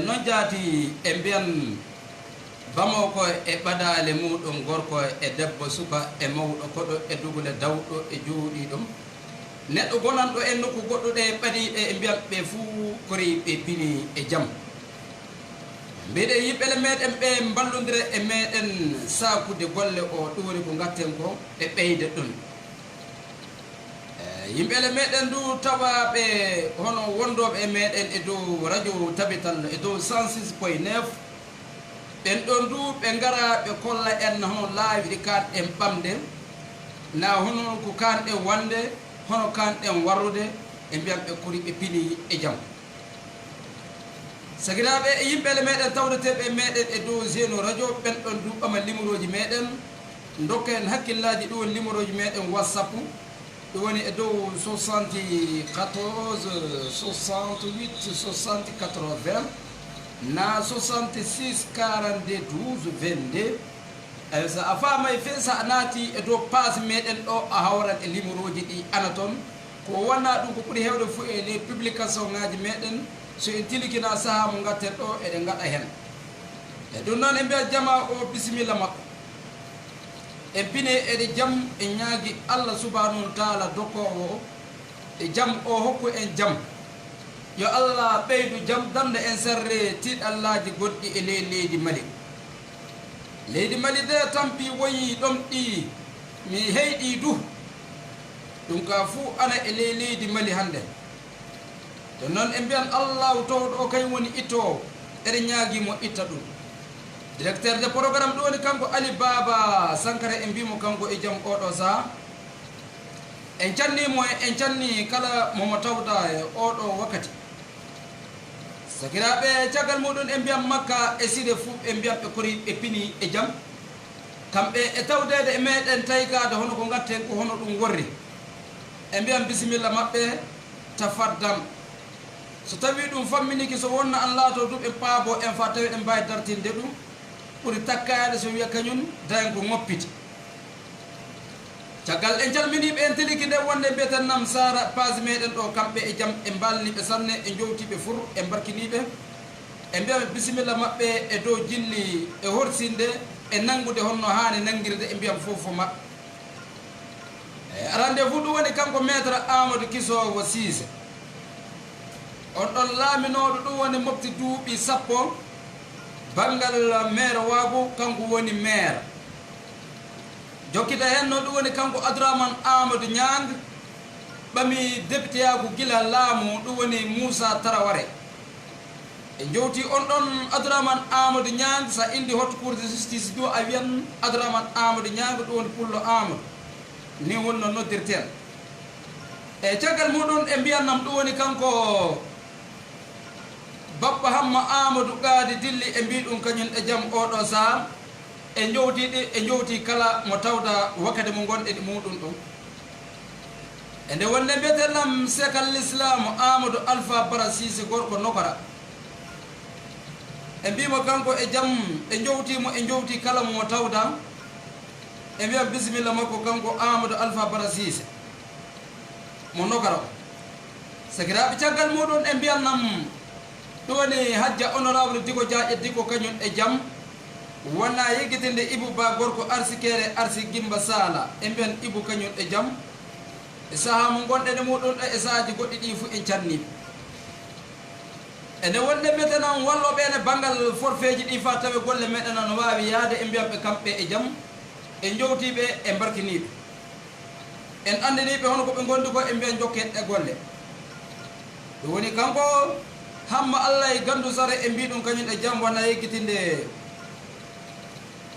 non jaati e mbiyan bamo ko e ɓadale muɗum gorko e debbo suka e mawɗo koɗo e dugule dawɗo e juuɗi ɗum neɗɗo gonanɗo e nokku goɗɗo ɗe ɓadiɓe e mbiyan ɓe fuu kori ɓe pini e jaam mbiɗe yimɓele meɗen ɓe mballodira e meɗen sakude golle o ɗum woni ko gatten ko e ɓeyde ɗum yimɓele meɗen du tawaɓe hono wondoɓe e meɗen e dow radio tabital e dow 106.9 ɓen ɗon du ɓe gara ɓe kolla en hono laawi ɗi kanɗen ɓamde na hono ko kanɗen wande hono kanɗen warrude e mbiyan ɓe kori ɓe pini e jaam sagiraɓe e yimɓele meɗen tawdeteɓe meɗen e dow zeno radio ɓen ɗon du ɓama numéroji meɗen dokka en hakkillaji ɗum woni numéroji meɗen whatsapp ɗum woni e dow 74 68 60 80 na 66 42 12 22 so a faamay fe sa a naati e dow page meɗen ɗo a hawran e numéroji ɗi ana toon ko wonna ɗum ko ɓuri hewde fo e les publication ngaji meɗen so en tilikina saaha mo gatten ɗo eɗen gaɗa hen e ɗum noon e mbiya jama o bisimilla makko e bine eɗe jaam e ñaagui Allah subhanahu wa taala dokkowo e jaam o hokku en jaam yo Allah ɓeydu jaam danda en sarre tiɗallaji goɗɗi e leydi Mali leydi Mali de tampi woyi ɗom ɗi mi heyɗi du ɗum ka fuu ana e leydi Mali hande to noon e mbiyan Allahu towɗo o kañum woni itto eɗe ñaaguimo itta ɗum directeur de programme ɗo woni kanko Ali Baba Sankara e mbimo kanko e jaam oɗo saha en cannimo en canni kala momo tawda e oɗo wakkati sakiraɓe caggal muɗum e mbiyam makka e side fuu ɓe mbiyam ɓe kori ɓe pini e jaam kamɓe e tawdede e meɗen taykade hono ko gatten ko hono ɗum worri e mbiyam bisimilla maɓɓe tafaddam so tawi ɗum famminiki so wonna an laato duɓe paabo en fa tawi ɗen mbawi dartinde ɗum ɓuri takkade so wiya kañum dayen ko ŋoppiti caggal en calminiɓe en tiliki nde wonde mbiyeten nam sara page meɗen ɗo kamɓe e jaam e mbalniɓe sanne e jowtiɓe fur e mbarkiniɓe e mbiyaɓe bisimilla maɓɓe e dow jilli e horsinde e nangude honno hani nangirde e mbiyam fofo maɓɓe e arande fu ɗum woni kanko maître Amadou Kisowo Cissé on ɗon laaminoɗo ɗum woni mofti duuɓi sappo bangal maire waago kanko woni maire jokkita hen no ɗum woni kanko Abdourahmane Amadou Niang ɓami député yago gila laamu ɗum woni Moussa Taraware e jowti on ɗon Abdourahmane Amadou Niang sa indi haute cour de justice do a wiyan Abdourahmane Amadou Niang ɗum woni pullo Amadou ni wonno noddirten e caggal muɗum e mbiyannam ɗum woni kanko Bappa Hamma Amadou Gadi dilli e mbi ɗum kañum e jaam oɗo saha e jowtiɗi e jowti kala mo tawda wakkati mo gonɗe muɗum ɗum e nde wonde mbiyetennam Cheikh al Islam Amadou Alpha Bara Cissé gorko nokora e mbimo kanko e jaam e jowtimo e jowti kala mo tawda e mbiyam bisimilla makko kanko Amadou Alpha Bara Cissé mo nokara o sakiraɓe caggal muɗum e mbiyannam ɗum woni hajja honorable Diko Diaƴe Diko kañum e jaam wonna yeggitinde Ibou Ba gorko arsikere arsi Gimba Sala e mbiyan Ibou kañum e jaam e saaha mo gonɗene muɗum ɗo e sahaji goɗɗi ɗi fuu en canniɓe ene wonde metenan walloɓene banggal forfeji ɗi fa tawi golle meɗen no wawi yaade e mbiyamɓe kamɓe e jaam e jowtiɓe e mbarkiniɓe en andiniɓe hono koɓe gondi ko e mbiyan jokken e golle ɗum woni kanko Hamma Allah e gandu sare e mbi ɗum kañum e jaam wona yeggitinde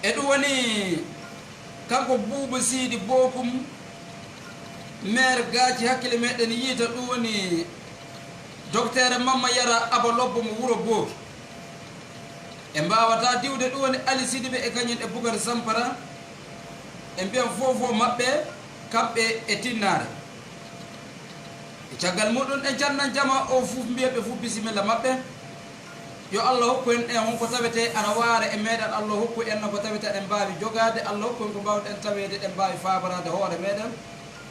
e ɗum woni kanko Boubou Sidi Bokum maire Gathie hakkille meɗen yiita ɗum woni docteur Mamma Yara Aba Lobbo mo wuro Boki e mbawata diwde ɗum woni Ali Sidiɓe e kañum e Bougar Sampara e mbiyan fofo maɓɓe kamɓe e tinnare e caggal muɗum en cannan jama o fuf mbiyaɓe fuf bisimilla maɓɓe yo Allah hokku en en honko tawete ana waara e meɗen Allah hokku en ko tawete ɗen mbawi jogade Allah hokku en ko mbawɗen tawede ɗen mbawi fabarade hoore meɗen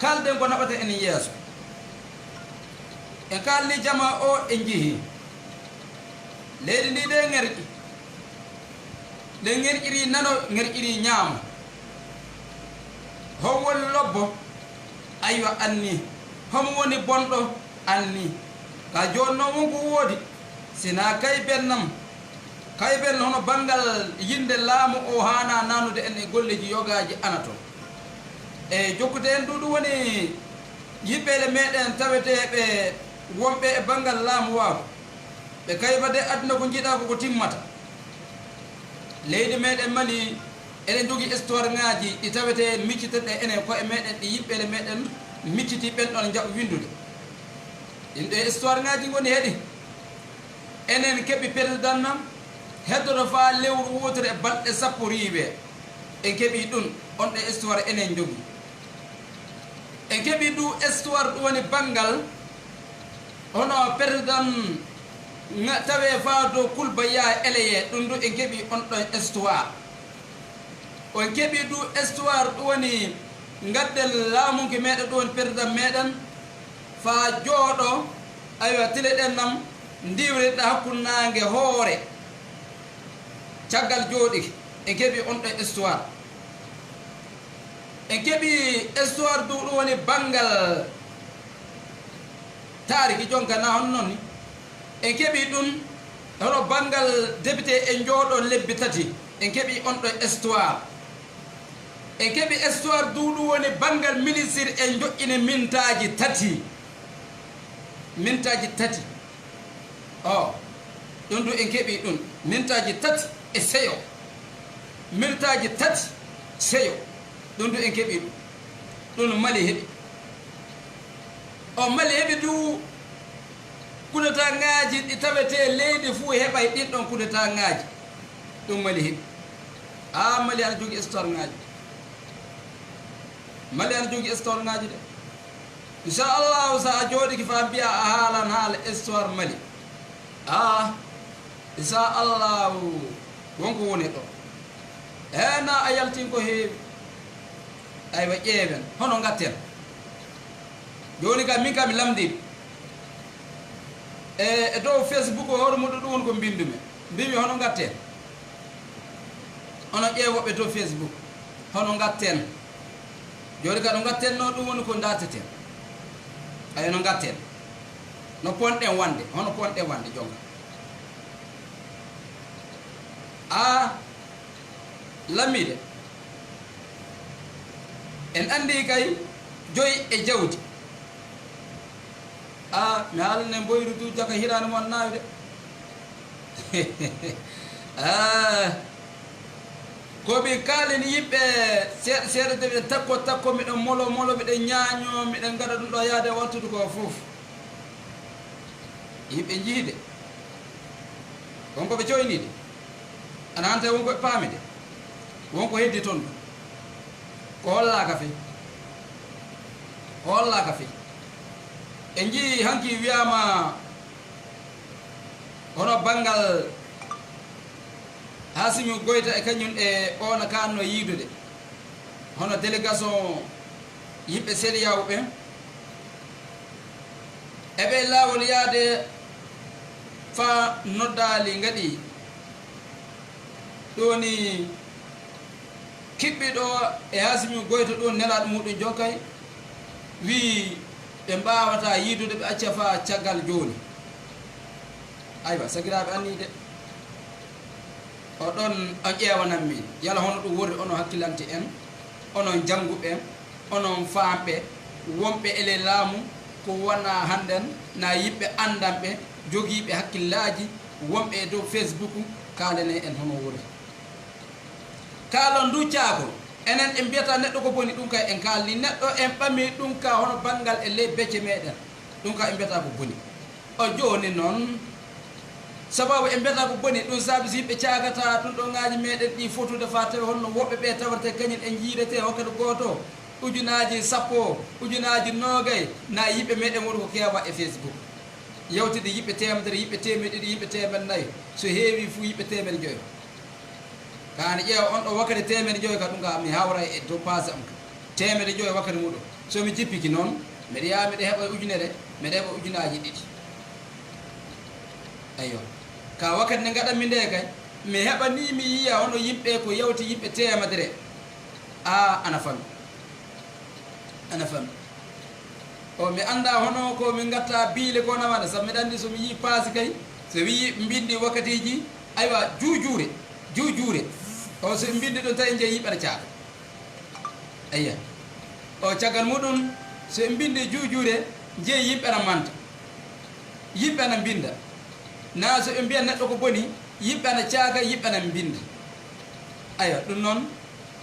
kalden ko naɓata en yeeso en kalli jama o en jeehi leydi ndi de ngerƴi nde ngerƴiri nano ngerƴiri ñaamo hon woni lobbo aywa anni homo woni bonɗo anni ka joni noon wonko woodi sina kay bennam kay ben hono bangal yinde laamu o hana nanude en e golleji yogaji anato e jokkude en ɗum woni yimɓeɗe meɗen taweteɓe wonɓe e bangal laamu waako ɓe kaybade aduna ko jiiɗa koko timmata leydi meɗen Mali eɗen jogui histoire ngaji ɗi tawete micciteɗe enen koye meɗen ɗi yimɓeɗe meɗen micciti ɓen ɗon jaɓa windude ɗin ɗo histoire ngaji goni heeɗi enen keeɓi président nam heddoto fa lewru wotere e balɗe sappo riiwe en keeɓi ɗum on ɗe histoire enen jogui en keeɓi ɗum histoire ɗum woni bangal hono président tawe fa dow kulbaya éleye ɗum ɗum en keeɓi on ɗon histoire on keeɓi ɗum histoire ɗum woni gaddel laamuki meɗen ɗum woni président meɗen fa jooɗo aywa tile ɗen nam ndiwreɗa hakkunnangue hoore caggal jooɗi en keeɓi on ɗon histoire en keeɓi histoire du ɗum woni bangal taariki jonka na hon noon ni en keeɓi ɗum hono bangal député en jooɗo lebbi tati en keeɓi on ɗon histoire en keeɓi histoire du ɗum woni bangal ministre en joƴƴini mintaji tati o ɗum du en keeɓi ɗum mintaji tati e seyo mintaji tati seyo ɗum du en keeɓi ɗum Mali heeɓi o Mali heeɓi du kudeta ngaji ɗi tawete leydi fuu heɓay ɗin ɗon kudeta ngaji ɗum Mali heeɓi Mali ana jogui histoire ngaji Mali ana jogui histoire ngaji de inchallahu sa a jooɗiki fa mbiya a haalan haala histoire Mali inchallahu wonko woni ɗo na a yaltin ko heewi aywa ƴeewen hono gatten joni ka min kam mi lamdiɓe e dow Facebook o hoto muɗo ɗum woni ko mbindumi mbimi hono gatten hono ƴeewoɓe dow Facebook hono gatten joni ka no gatten no ɗum woni ko dateten ay no gatten no ponɗen wande hono ponɗen wande jonga lammide en andi kay joyi e jawdi mi haalane mboyru du jaka hirani mon naawi de koɓe kaalini yimɓe seeɗa seeɗa de ɓiɗen takko miɗen molo miɗen ñaaño miɗen gaɗa ɗum ɗo yaade wattude ko fof yimɓe jiide wonko ɓe coynide ana hanta wonko ɓe paamide wonko heddi toon ɗum ko hollaka fe en jii hanki wiyama hono bangal Hasimi Goyta e kañum e ona kanno yiidude hono délégation yimɓe CEDEAO ɓen eɓe laawol yaade fa noddali ngaɗi ɗoni kiɓɓiɗo e Hasimi Goyta ɗo nelaɗo muɗum jokkay wi ɓe mbawata yiidude ɓe acca fa caggal joni aywa sagiraɓe annide o ɗon o ƴeewanan min yala hono ɗum wori onon hakkillante en onon jannguɓe en onon faamɓe wonɓe ele laamu ko wona hannden na yimɓe andanɓe jogiiɓe hakkillaji wonɓe e dow Facebook kaalene en hono wori kaalon du caakol enen en mbiyata neɗɗo ko boni ɗum kay en kaalni neɗɗo en ɓami ɗum ka hono banngal e ley becce meɗen ɗum ka en mbiyata ko boni o jooni noon sababu en mbiyata ko boni ɗum saabi si yimɓe caagata ɗum ɗo ŋaaji meɗen ɗi fotude fa tawi honno woɓɓe ɓe tawrete kañum en jiidete hokkata gooto ujunaji sappo ujunaji noogay na yimɓe meɗen woni ko keewa e Facebook yewtide yimɓe temedere yimɓe temedde ɗiɗi yimɓe temedde nayyi so heewi fuu yimɓe temedde joyi kaane ƴeewa on ɗo wakkati temedde joyi ka ɗum ka mi hawra e dow page am ka temedde joyi wakkati muɗum somi jippiki noon mbiɗa yaha mbiɗa heɓa ujunere mbiɗa heɓa ujunaji ɗiɗi ayyo ka wakkati nde gaɗanmi nde kay mi heɓa ni mi yiya hono yimɓe ko yewti yimɓe temadere ana fami o mi anda hono ko min gatta biile ko namana sabu miɗa andi somi yi paasi kay so wi bindi wakkatiji aywa juujure o so bindi ɗum tawi jeeyi yimɓe ana caaka ayya o caggal muɗum so bindi juujure jeeyi yimɓe ana manta yimɓe ana binda na so ɓe mbiya neɗɗo ko boni yimɓe ana caaka yimɓe ana binda aywa ɗum noon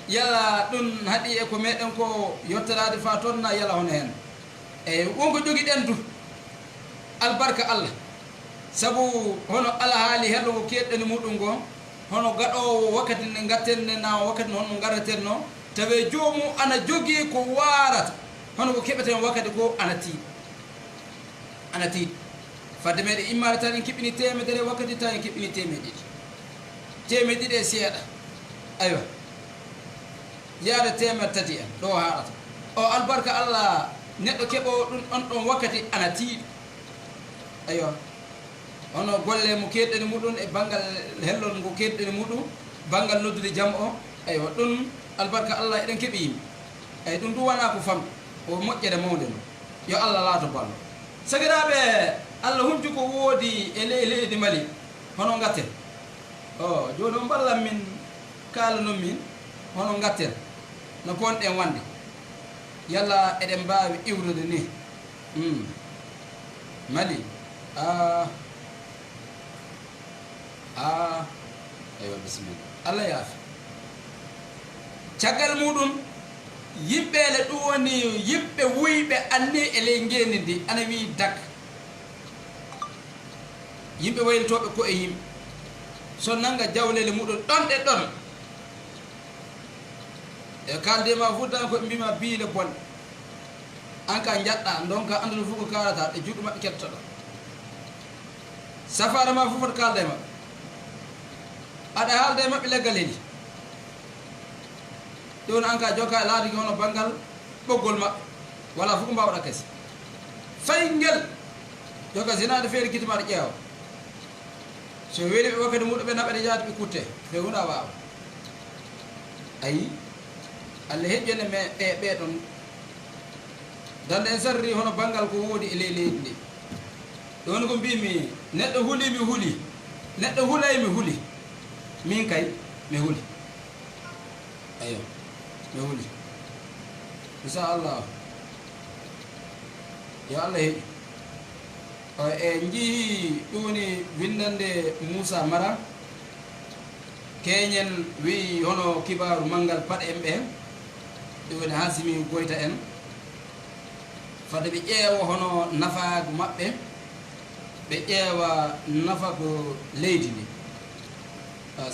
yalla ɗum haɗi e ko meɗen ko yettorade fa toon na yalla hono hen eyyi wonko jogui ɗen du albarka Allah sabu hono ala haali hello ko keɗɗeni muɗum go hono gaɗowo wakkati nde gatten nde na wakkati hono garaten no tawe jomum ana jogui ko warata hono ko keɓeten wakkati ko ana tiiɗi fadde meɗe immade tan en keɓɓini temedere wakkati tan en keɓɓini temeɗiɗi e seeɗa aywa yaade temed tati en ɗo haɗata o albarka Allah neɗɗo keɓo ɗum on ɗon wakkati ana tiiɗi aywa hono golle mo keɗɗeni muɗum e banggal hellol ngo keɗɗeni muɗum banggal noddude jaam o aywa ɗum albarka Allah eɗen keeɓi yimɓe eyyi ɗum ɗum wona ko famɗi o moƴƴere mawde no yo Allah laato ballo sagiraɓe Allah humti ko woodi e leydi Mali hono gatten o joni o ballan min kalanon min hono gatten no ponɗen wande yalla eɗen mbawi iwrude ni Mali aywa bisimilla Allah yaafi caggal muɗum yimɓele ɗum woni yimɓe wuyɓe anni e ley ngendi ndi ana wi dak yimɓe waylitoɓe ko e yimɓe so nanga jawlele muɗum ɗonɗe ɗon e kaldema fuddan ko ɓe mbima biile bonɗe an ka jaɗɗa donka andude fof ko kalata ɗe juɗɗo maɓɓe kettoɗa safare ma fof to kalda e maɓɓe aɗa haalde maɓɓe leggal heɗi ɗum an ka joka laadiki hono banggal ɓoggol maɓɓe wala fof ko mbawɗa kasi fay ngel joka sinade feere kittimaɗo ƴeewa so weeli ɓe wakkati muɗum ɓe naɓaɗe yaade ɓe kutte ɓe huɗa wawa ayi Allah heƴƴone me ɓeɗon dande en sarri hono banggal ko woodi e ley leydi ndi ɗum woni ko mbimi neɗɗo huuli mi huuli neɗɗo huulay mi huuli min kay mi huuli ayo mi huuli inchallah yo Allah heƴƴu e jii ɗum woni windande Moussa Mara keñen wi hono kibaru manggal paɗe en ɓe ɗum woni Hasimi Goyta en fadde ɓe ƴeewa hono nafago maɓɓe ɓe ƴeewa nafago leydi ndi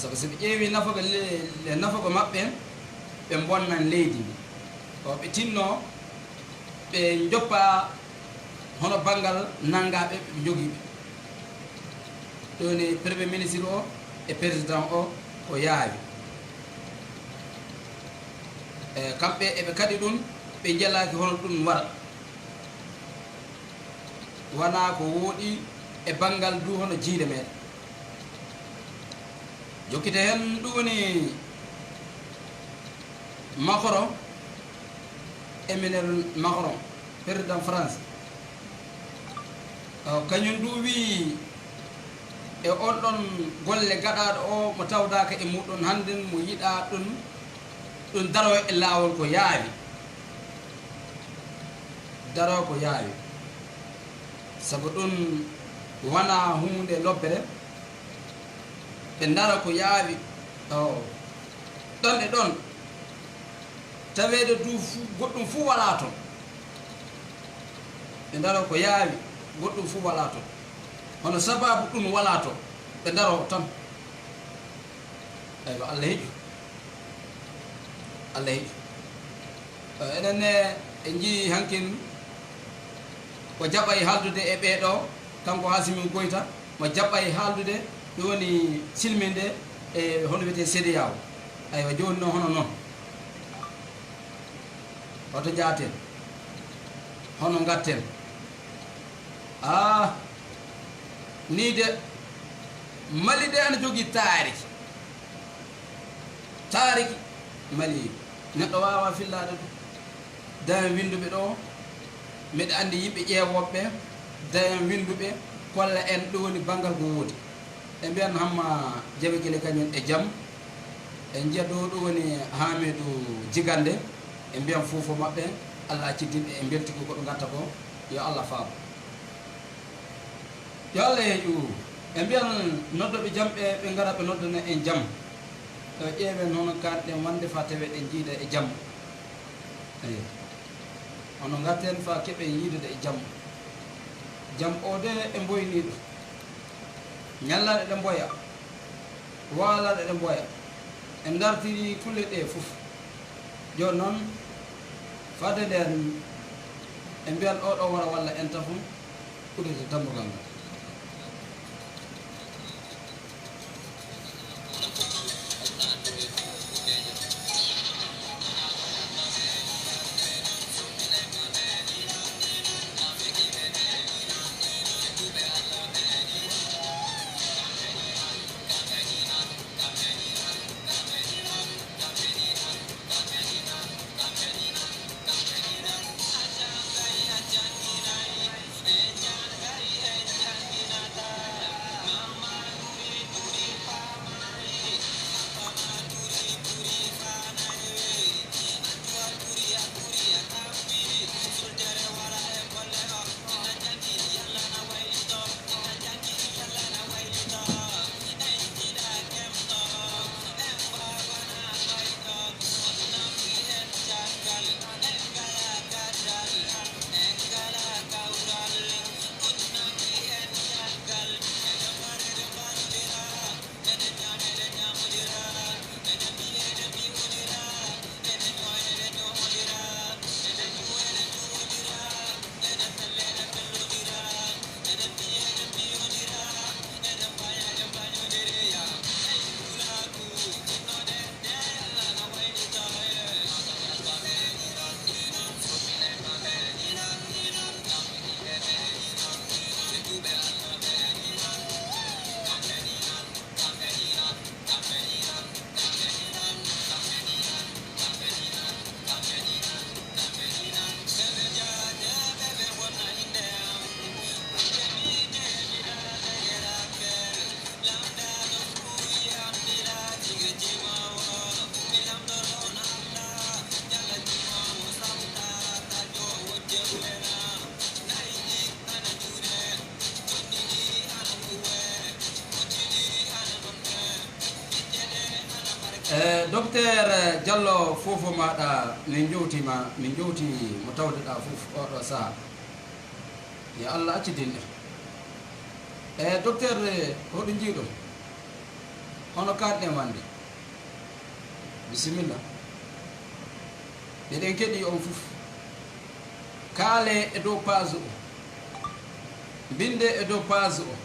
sabu so ɓe ƴeewi nafago maɓɓe ɓe bonnan leydi ndi o ɓe tinno ɓe joppa hono banggal nangaɓe ɓe jogiiɓe ɗum woni premier ministre o e président o o yaawi kamɓe eɓe kadi ɗum ɓe jelaki hono ɗum wara wona ko wooɗi e banggal du hono jiide meɗen jokkite hen ɗum woni Macron Emmanuel Macron président France kañum du wi e on ɗon golle gaɗaɗo o mo tawdaka e muɗum hannden mo yiɗa ɗum daro e laawol ko yaawi daro ko yaawi sabu ɗum wona hunde lobbere ɓe dara ko yaawi ɗon e ɗon tawede du goɗɗum fuu wala toon ɓe daro ko yaawi goɗɗum fuu wala toon hono sababu ɗum wala toon ɓe daro tan eywa Allah heƴu Allah heƴu enen e jii hankin ko jaɓay haaldude e ɓeeɗo kanko Hasimi Goyta mo jaɓay haaldude ɗum woni silminde e hono wiyete CEDEAO aywa joni noon hono noon hoto jaaten hono gatten ni de mali de ana jogi tariki mali neɗɗo wawa fillade ɗum dayan winduɓe ɗo miɗa andi yimɓe ƴeewoɓe dayan winduɓe kolla en ɗo woni banggal go woodi e mbiyan hamma jaɓe guele kañum e jaam en jiya ɗo ɗo woni Hamidou Jigande e mbiyan fofo maɓɓe Allah accidinɓe e belti ko ɗo gatta ko yo Allah faabo yo Allah heeƴu e mbiyan noddoɓe jaam ɓe gara ɓe noddana en jaam ƴeewen hono kanɗen wande fa tawe ɗen jiida e jaam eyi hono gatten fa keɓe yiidude e jaam jaam o de e boyniɗo ñallaɗe ɗe mboya waalaɗe ɗe mboya en dartiri kulle ɗe fof joni noon fade nden e mbiyan oɗo wara walla en tafu ɓurete dammugal ngal docteur Diallo fofo maɗa min jowtima min jowti mo tawdeɗa fof oɗo saaha yo Allah accidinɗe docteur hoɗo jiiɗon hono kanɗe wande bisimilla ɗeɗen keɗi on fof kaale e dow page o binde e dow page o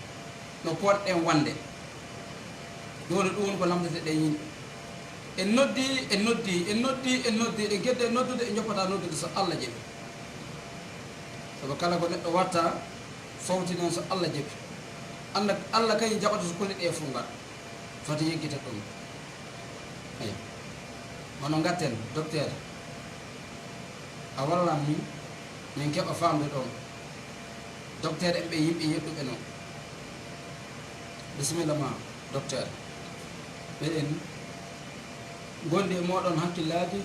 no potɗen wande ɗone ɗum woni ko lamdeteɗen yimɓe en noddi ɗe guedde noddude e joppata noddude so Allah jeeɓi sabu kala ko neɗɗo watta fawtinen so Allah jeeɓi anda Allah kañum jaɓata so kulle ɗe fof ngal foti yeggita ɗum eyi hono gatten docteur a wallan min keɓa famde ɗon docteur en ɓe yimɓe yedduɓe noon bisimilla ma docteur ɓeɗen gondi e moɗon hakkillaji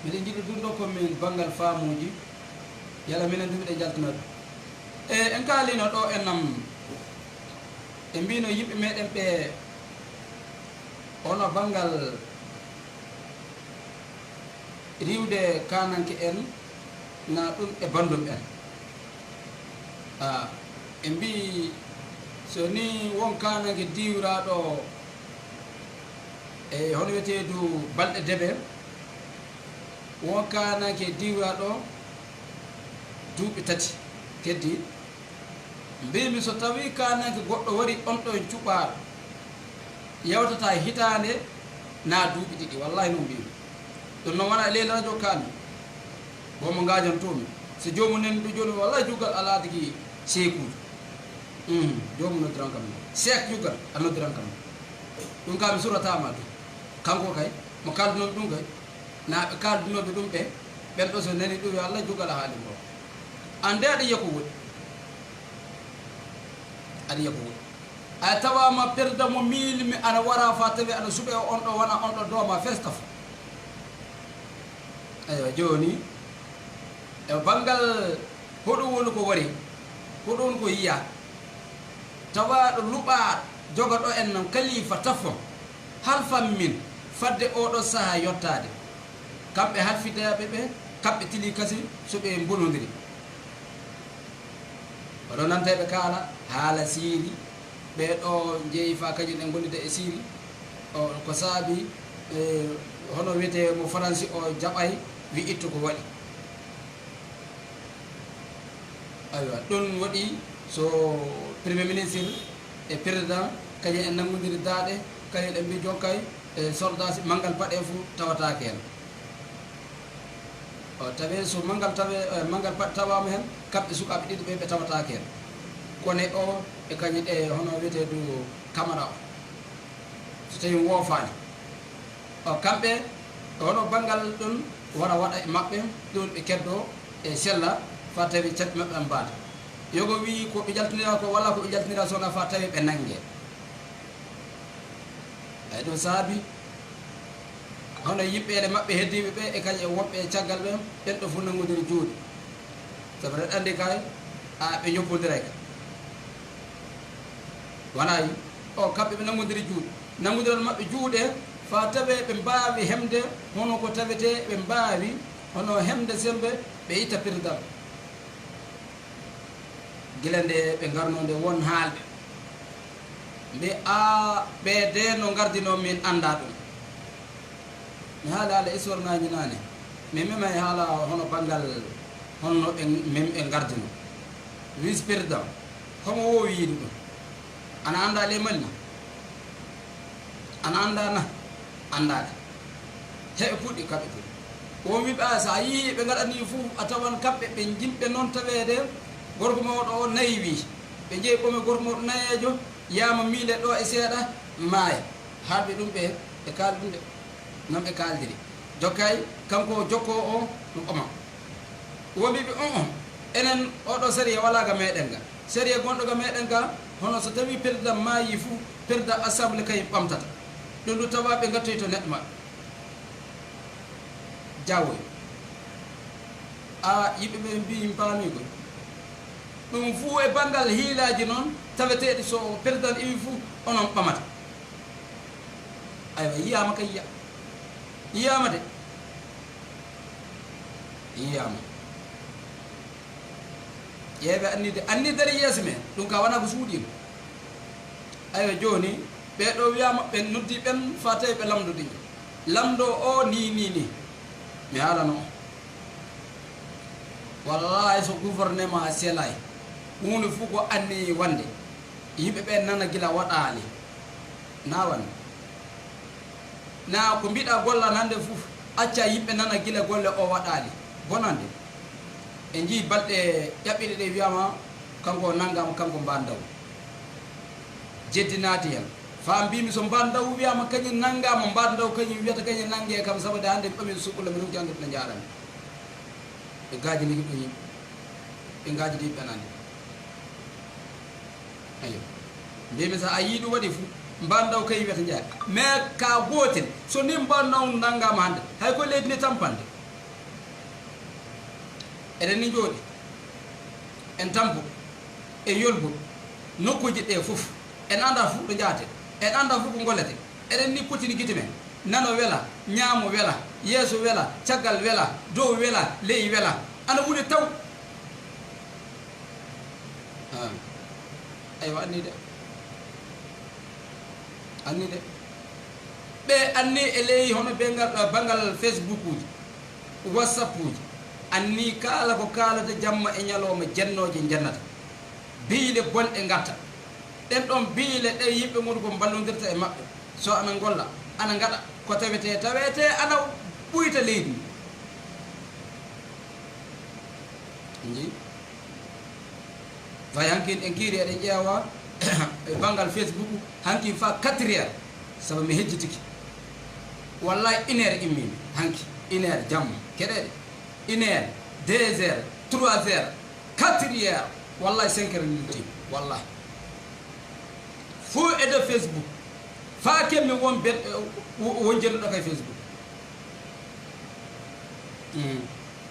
miɗen jiɗi ɗum ɗo komin banggal faamuji yala minen dumiɗe jaltina ɗum en kalino ɗo ennam e mbino yimɓe meɗen ɓe ono banggal riwde kananke en na ɗum e bandum en e mbi so ni won kananke diwraɗo e hono wiyetedu balɗe deɓe won kananke diwraɗo duuɓi tati keddi mbimi so tawi kananke goɗɗo wari on ɗo cuɓaɗo yewtata hitande na duuɓi ɗiɗi wallahi no mbimi ɗum noon wona e leydi radio kalmi bomo gajantomi so jomumen ɗo joni wallahi jugal aladiki sekuji joomu noddiran kam seek jugal a noddiran kam ɗum kam mi suratama ɗum kanko kay mo kaldunoɓe ɗum kay naɓe kaldunoɓe ɗum ɓe ɓen ɗo so nani ɗum yo Allah jugal a haali ngo ande aɗa yiya ko woɗi aɗa yiya ko woɗi ay tawama perda mo milmi ana wara fa tawi aɗa suɓe on ɗo wona on ɗo dooma festaf eywa joni e banggal hoɗum woni ko wari hoɗum woni ko yiya tawaɗo luɓa jogoɗo en non kalifa tafo halfan min fadde oɗo saaha yottade kamɓe halfidaɓe ɓe kamɓe tili kasi soɓe bonodiri oɗo nanteɓe kaala haala siiri ɓeɗo jeeyi fa kañum en gondide e siiri o ko saabi hono wiyete mo français o jaɓay wi ittu ko waɗi aywa ɗum waɗi so premier ministre e président kañum en nangodiri daaɗe kañum en mbi jokkay e soldage manggal paɗe fo tawatake hen o tawi so manggal manggal paɗe tawama hen kamɓe sukaɓe ɗiɗi ɓe tawatake hen kone o e kañum ɗe hono wiyete du camara o so tawi woofani o kamɓe hono banggal ɗum wara waɗa e maɓɓe ɗum ɓe keddo e sella fa tawi catɓe maɓɓe an mbaata yogo wi ko ɓe jaltinira ko walla ko ɓe jaltinira sona fa tawi ɓe nangue ay ɗum saabi hono yimɓeɗe maɓɓe heddiɓe ɓe e kañum e woɓɓe e caggal ɓe ɓen ɗo fof nangodiri juuɗe sabu reɗa andi kay ɓe ñoppodiray ka wonayi o kamɓe ɓe nangodiri juuɗe nangodiral maɓɓe juuɗe fa tawe ɓe mbawi hemde hono ko tawete ɓe mbawi hono hemde sembe ɓe itta président gila nde ɓe garnode won haalɓe mbi a ɓeede no gardino min anda ɗum mi haala haala histoire ngaji nane mi mema e haala hono banggal honno ɓe gardino vice président homo wowi yiide ɗum ana anda le malni ana anda na andaka heɓe puɗɗi kamɓe puɗɗi o wiɓe a sa yii ɓe gaɗani fof a tawan kamɓe ɓe jimɓe noon tawede gorko mawɗo o nayi wi ɓe jeeyi ɓome gorko mawɗo nayejo yama miile ɗo e seeɗa maaya haaɓe ɗum ɓe ɓe kaali ɗum de non ɓe kaaldiri jokkay kanko jokko o no ɓoma womiɓe on enen oɗo série wala ga meɗen ga série gonɗo ga meɗen ga hono so tawi président maayi fou président assemblée kay ɓamtata ɗum ɗum tawa ɓe gattoy to neɗɗo maɓɓe jawoy a yimɓe ɓe mbi paami koy ɗum fuu e banggal hiilaji noon taweteɗe so président iwi fou onon ɓamata aywa yiyama kay yiyama de yiyama yeɓe annidere yeeso men ɗum ka wona ko suuɗima aywa joni ɓeɗo wiyama ɓe noddi ɓen fa tawi ɓe lamdodiño lamdo o ni mi haalano wallahi so gouvernement selay hunde fof ko anni wande yimɓe ɓe nana gila waɗali na wande na ko mbiɗa gollan hande fof acca yimɓe nana gila golle o waɗali bonande e jii balɗe ƴaɓɓiɗe ɗe wiyama kanko nanggama kanko mbandaw jeddinati hen fa mbimi so mbandaw wiyama kañum nanggama mbandaw kañum wiyata kañum nanggue kam sabude hande ɓamin suɓɓula min janggude no jarani ɓe gaji ligui ɗo yimɓe ɓe gaji ɗi ɓenande ayo mbimi sa a yii ɗum waɗi fou mbandaw kañum wiyata jeeya mais ka gotel so ni mbandaw nanggama hande hay ko leydi ndi tampande eɗen ni jooɗi en tampo e yolbo nokkuji ɗe fof en anda fof ɗo jaate en anda fof ko gollete eɗen ni potini guite men nano wela ñaamo wela yeeso wela caggal wela dow wela ley wela ana wuuri taw aywa anni de ɓe anni e ley hono ɓe ngal banggal facebook uji whatsapp uji anni kala ko kalata jamma e ñalowma jennoje jennata biile bonɗe gatta ɗen ɗon biile ɗe yimɓe ngoni ko ballodirta e maɓɓe so ana golla ana gaɗa ko tawete ana ɓuyta leydi ndi fay hankin en kiiri eɗen ƴeewa e banggal Facebook hanki fa 4 heures sabu mi hejjitiki wallahi 1 heure immimi hanki 1 heure jamma keɗeɗe 1 heure 2 heures 3 heures 4 heures wallahi 5 heures lilti wallahi fo e de Facebook fa kemmi won bet won jennuɗo kay Facebook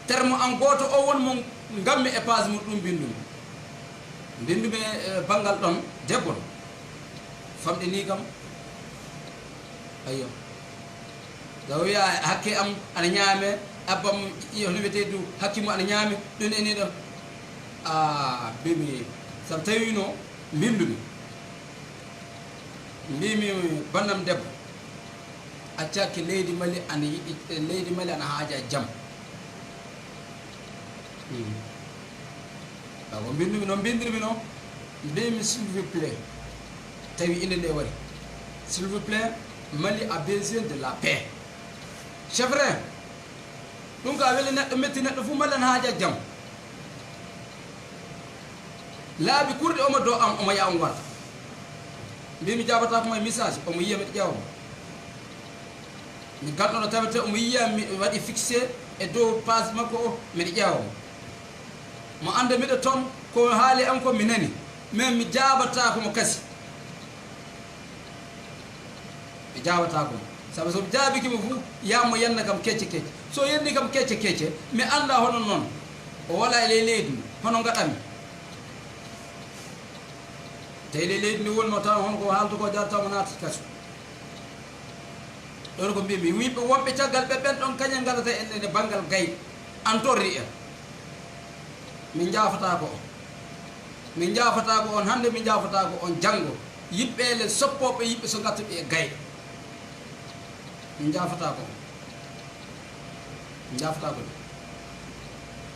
terme an goto o won mo ngammi e page mum ɗum bindumi bangal ɗon debbo famɗe ni kam ayyo so wiya hakke am ana ñaame abbam no wiyete du hakkimo ana ñaame ɗum eni ɗon mbimi sabu tawino mbindumi mbimi bannam debbo accaki leydi mali ana yiɗi leydi mali ana haaja jam ko mbindumi noon mbindirmi noon mbimi s'il vous plaît tawi inde nde wari s'il vous plaît Mali a besoin de la paix c'est vrai ɗum ka weli neɗɗo metti neɗɗo fu Mali ana haaja jam laabi kurɗe omo do am omo ya on warta mbimi jabata ko may message omo yiya miɗo ƴewamo mi ganɗono tawete omo yiya mi waɗi fixé e dow page makko o miɗo ƴewamo mo anda miɗo toon ko haali am ko mi nani mais mi jabata ko mo kasi mi jabata ko sabu so mi jaabikimo fu yamo yenna kam kecce kecce so yenni kam kecce kecce mi anda hono noon o wala e ley leydi ndi hono gaɗanmi tawi ley leydi ndi wonno taw hono ko haalto ko jarata mo naati kaso ɗon ko mbimi wiɓe wonɓe caggal ɓe ɓen ɗon kañel ngalata ene banggal gayi an torri en min jaafata ko min jaafata ko on hande min jaafata ko on janngo yiɓɓele soppoɓe yiɓɓe so gattuɓe e gaye min jaafata ko de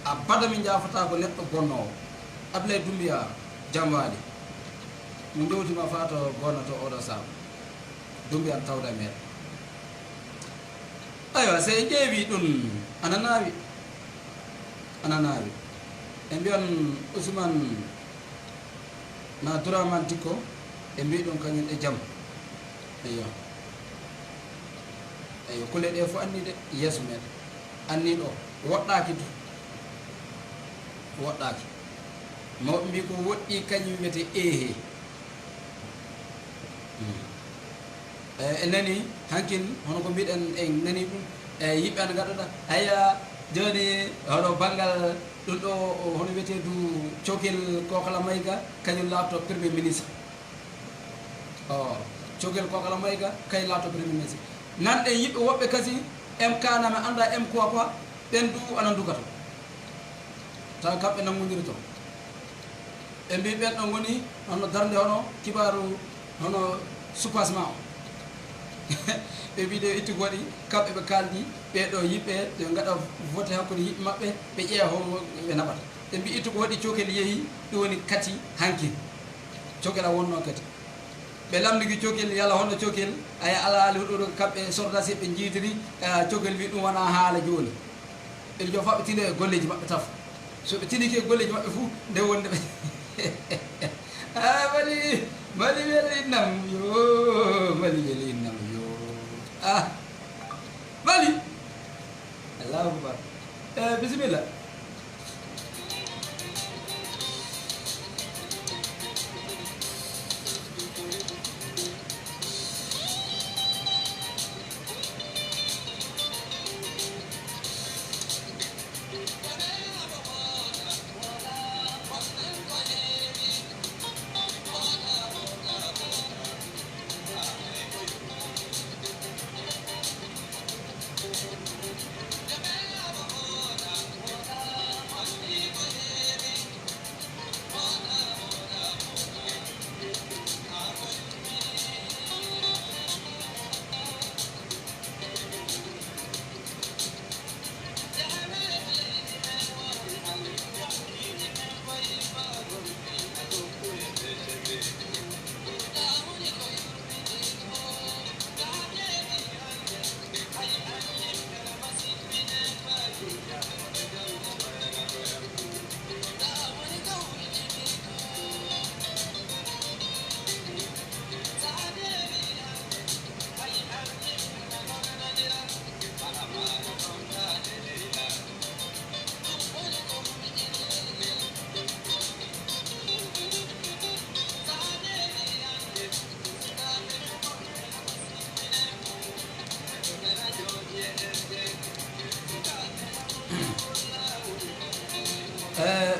a bada min jaafata ko neɗɗo bonnowo Ablaye Doumbia Jamwali min dowtima fato gonnoto oɗo saabu Doumbia tawda meɗen aywa so en ƴeewi ɗum ana naawi e mbiyon Ousmane na Douraman Dicko e mbi ɗum kañum e jam eyyo kule ɗe fof anni de yeeso meɗen anni ɗo woɗɗaki mawɓe mbi ko woɗɗi kañum wiyete ehe e nani hankin hono ko mbiɗen en nani ɗum e yiɓɓe ana gaɗoɗa aya joni hono banggal ɗum ɗo hono wiyete du cogel Kokala Mayiga kañum laabto premier ministre cogel Kokala Mayiga kañum laabto premier ministre nanɗe yiɓɓe woɓɓe kasi em kaname anda em quoi ɓen du ana dugata taw kamɓe nangodiri to ɓe mbi ɓen ɗon woni hono darde hono kibaru hono soupassement o ɓe mbiɗe itti waɗi kamɓe ɓe kaldi ɓeɗo yiɓɓe ɓe gaɗa voté hakkude yiɓɓe maɓɓe ɓe ƴeewa hono ɓe naɓata ɓe mbi ittu ko waɗi cokel yeehi ɗum woni kati hanki cokela wonno kati ɓe lamdigi cokel yala hono cokel aya alaali ɗo kamɓe sordasi ɓe jiitiri cokel wi ɗum wona haala joni ɓe jo faɓe tine e golleji maɓɓe taf so ɓe tiniki e golleji maɓɓe fuu nde wonde ɓe mali welinnam yo mali allahu akbar bisimilla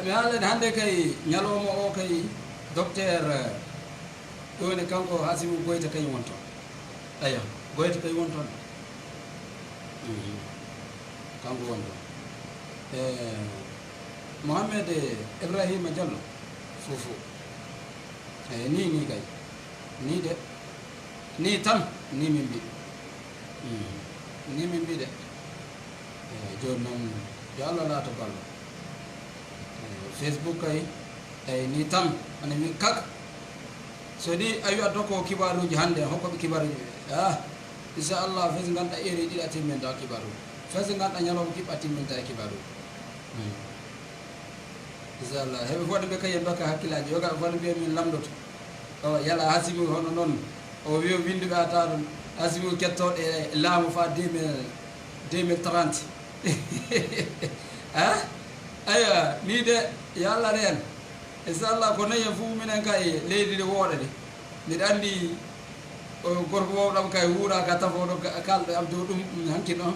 mi haala hande kay ñalowma o kay docteur ɗoni kanko Hasimu Goyta kay won toon ayo Goyta kay won toon kanko won toon Mohamed Ibrahima Diallo fofo ni kay ni de ni tan ni min mbi ni min mbi de joni noon yo Allah laata ballo Facebook kay ni tan ana wi kak so di a wiya dokko kibaruji hannde hokkoɓe kibaruji inchallah fes ganduɗa eri ɗiɗi a timminta kibaruji fes ganduɗa ñalawma kiɓɓa timminta e kibaruji inchallah heɓe fode ɓe kayen dokka hakkillaji yoga fode mbiya min lamdoto o yala Hasimu hono noon o wi winduɓe ata ɗum Hasimu kettoɗe laamu fa 2030 aywa ni de yo Allah reen inchallah ko nayi fuu minen kay leydi ndi wooɗa de mbiɗa anndi gorko mawɗam kay wuuraka tafoɗo kalɗo am dow ɗum hankin on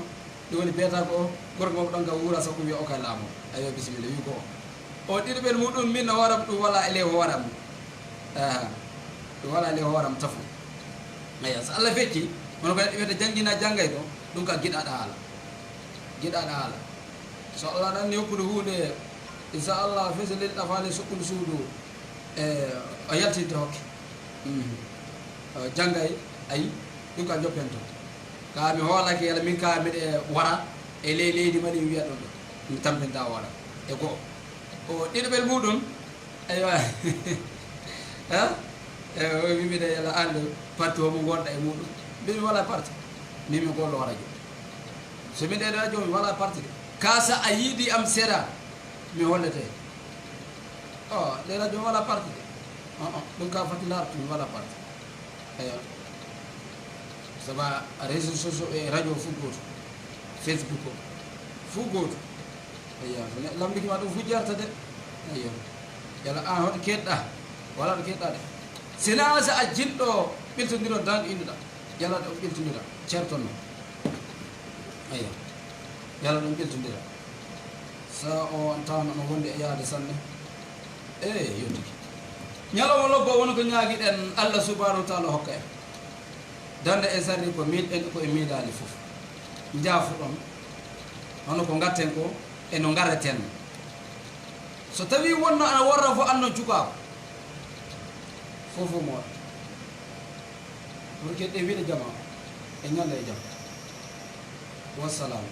ɗum woni beeta ko o gorko mawɗam ka wuura sakko wiya o kay laamu ayo bisimilla wi ko o ɗiɗoɓel muɗum min no waram ɗum wala ele hooram ɗum wala ele hooram tafo aya so Allah fecci hono ko neɗɗo wiyata janggina janggay ɗo ɗum ka giɗaɗa haala so Allah ɗanni hokkude hunde inchallah fese lelɗa faale sukkude suudu o yaltidde hokke janggay ayi ɗum ka joppen to ka mi hoolake yala min ka miɗe wara e leydi maɗi wiya ɗon ɗo mi tampinta wara e goo o ɗiɗoɓel muɗum aywa o wimiɗe yala anɗo parti omo gonɗa e muɗum mbimi wala parti mimi gollo radio so min ɗe radio mi wala parti de kasa a yiiɗi am seeɗa mi hollete ɗe radio wala parti de ɗum ka fati lartu mi wala parti eyo saba réseau sociaux e radio fu goto Facebook o fu goto eyo so neɗɗo lamdikima ɗum fu jarta de eyo yala an hoɗo keɗɗa wala ɗo keɗɗa de sina so a jinɗo ɓiltodiron tan innuɗa yala ɗo ɓiltodira ceerton no eyo yala ɗum ɓiltodira sa o tawno no wonde e yaade sanne yottiki ñalawma lobbo woni ko ñaaguiɗen Allah subhanahu wa taala hokka en dande en sarri ko miɗen ko e miiɗali fof jaafuɗon hono ko gatten ko eno gareten so tawi wonno ana worra fo anno cukako fofo mo waɗa pour que ɗe wiɗe jama e ñande e jaam wassalamu